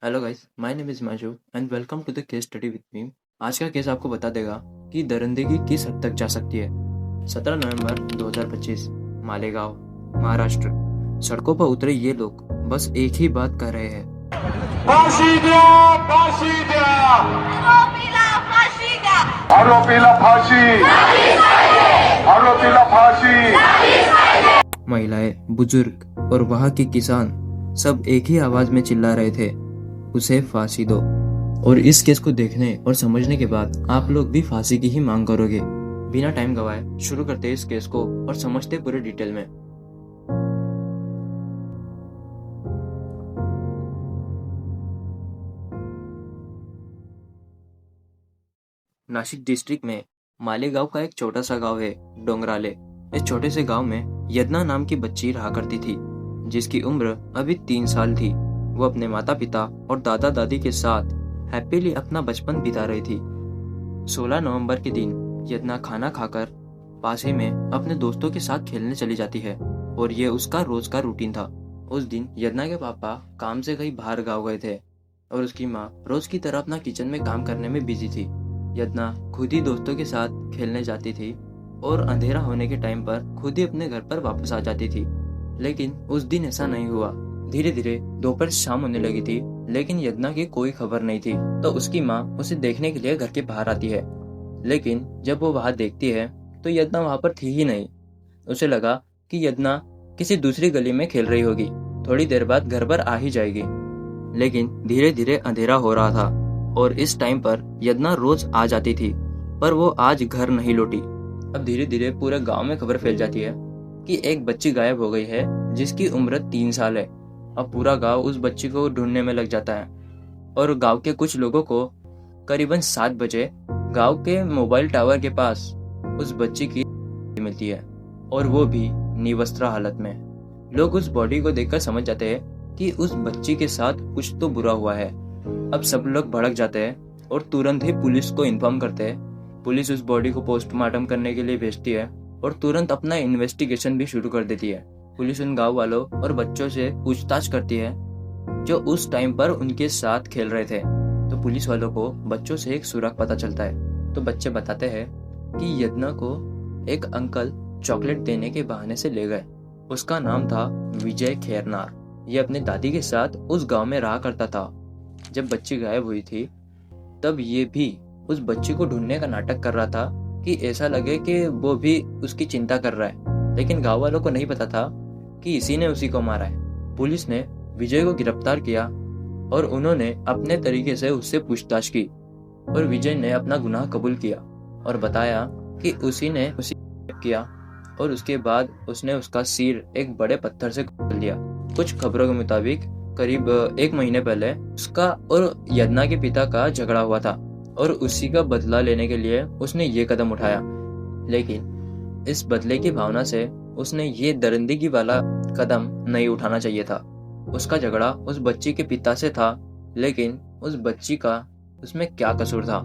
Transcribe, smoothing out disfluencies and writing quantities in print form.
Hello guys, my name is Himanshu and welcome to the case study with me. आज का case आपको बता देगा कि दरिंदगी किस हद तक जा सकती है। 17 नवंबर 2025, मालेगांव, महाराष्ट्र। सड़कों पर उतरे ये लोग बस एक ही बात कह रहे हैं। फाशी द्या, फाशी द्या, आरोपीला फाशी द्या. आरोपीला फाशी, आरोपीला फाशी. महिलाएं, बुजुर्ग और वहाँ के किसान सब एक ही आवाज में चिल्ला रहे थे, उसे फांसी दो। और इस केस को देखने और समझने के बाद आप लोग भी फांसी की ही मांग करोगे। बिना टाइम गवाए शुरू करते हैं इस केस को और समझते पूरे डिटेल में। नासिक डिस्ट्रिक्ट में मालेगांव का एक छोटा सा गांव है, डोंगराले। इस छोटे से गांव में यदना नाम की बच्ची रहा करती थी, जिसकी उम्र अभी 3 साल थी। वो अपने माता पिता और दादा दादी के साथ हैप्पीली अपना बचपन बिता रही थी। 16 नवंबर के दिन यदना खाना खाकर पास ही में अपने दोस्तों के साथ खेलने चली जाती है और ये उसका रोज का रूटीन था। उस दिन यदना के पापा काम से कहीं बाहर गाँव गए थे और उसकी माँ रोज की तरह अपना किचन में काम करने में बिजी थी। यदना खुद ही दोस्तों के साथ खेलने जाती थी और अंधेरा होने के टाइम पर खुद ही अपने घर पर वापस आ जाती थी। लेकिन उस दिन ऐसा नहीं हुआ। धीरे धीरे दोपहर शाम होने लगी थी, लेकिन यदना की कोई खबर नहीं थी। तो उसकी माँ उसे देखने के लिए घर के बाहर आती है, लेकिन जब वो वहां देखती है तो यदना वहां पर थी ही नहीं। उसे लगा कि यदना किसी दूसरी गली में खेल रही होगी, थोड़ी देर बाद घर पर आ ही जाएगी। लेकिन धीरे धीरे अंधेरा हो रहा था और इस टाइम पर यदना रोज आ जाती थी, पर वो आज घर नहीं लौटी। अब धीरे धीरे पूरे गांव में खबर फैल जाती है कि एक बच्ची गायब हो गई है जिसकी उम्र 3 साल है। अब पूरा गांव उस बच्ची को ढूंढने में लग जाता है और गांव के कुछ लोगों को करीबन 7 बजे गांव के मोबाइल टावर के पास उस बच्ची की मिलती है, और वो भी निवस्त्रा हालत में। लोग उस बॉडी को देखकर समझ जाते हैं कि उस बच्ची के साथ कुछ तो बुरा हुआ है। अब सब लोग भड़क जाते हैं और तुरंत ही पुलिस को इन्फॉर्म करते हैं। पुलिस उस बॉडी को पोस्टमार्टम करने के लिए भेजती है और तुरंत अपना इन्वेस्टिगेशन भी शुरू कर देती है। पुलिस उन गांव वालों और बच्चों से पूछताछ करती है जो उस टाइम पर उनके साथ खेल रहे थे। तो पुलिस वालों को बच्चों से एक सुराग पता चलता है। तो बच्चे बताते हैं कि यदना को एक अंकल चॉकलेट देने के बहाने से ले गए। उसका नाम था विजय खेरनार। ये अपने दादी के साथ उस गांव में रहा करता था। जब बच्ची गायब हुई थी तब ये भी उस बच्ची को ढूंढने का नाटक कर रहा था कि ऐसा लगे कि वो भी उसकी चिंता कर रहा है। लेकिन गांव वालों को नहीं पता था कि इसी ने उसी को मारा है। पुलिस ने विजय को गिरफ्तार किया और उन्होंने अपने तरीके से उससे पूछताछ की, और विजय ने अपना गुनाह कबूल किया और बताया कि उसी ने उसे किया और उसके बाद उसने उसका सिर एक बड़े पत्थर से खोल दिया। कुछ खबरों के मुताबिक करीब 1 महीने पहले उसका और यदना के पिता का झगड़ा हुआ था और उसी का बदला लेने के लिए उसने ये कदम उठाया। लेकिन इस बदले की भावना से उसने ये दरिंदगी वाला कदम नहीं उठाना चाहिए था। उसका झगड़ा उस बच्ची के पिता से था, लेकिन उस बच्ची का उसमें क्या कसूर था?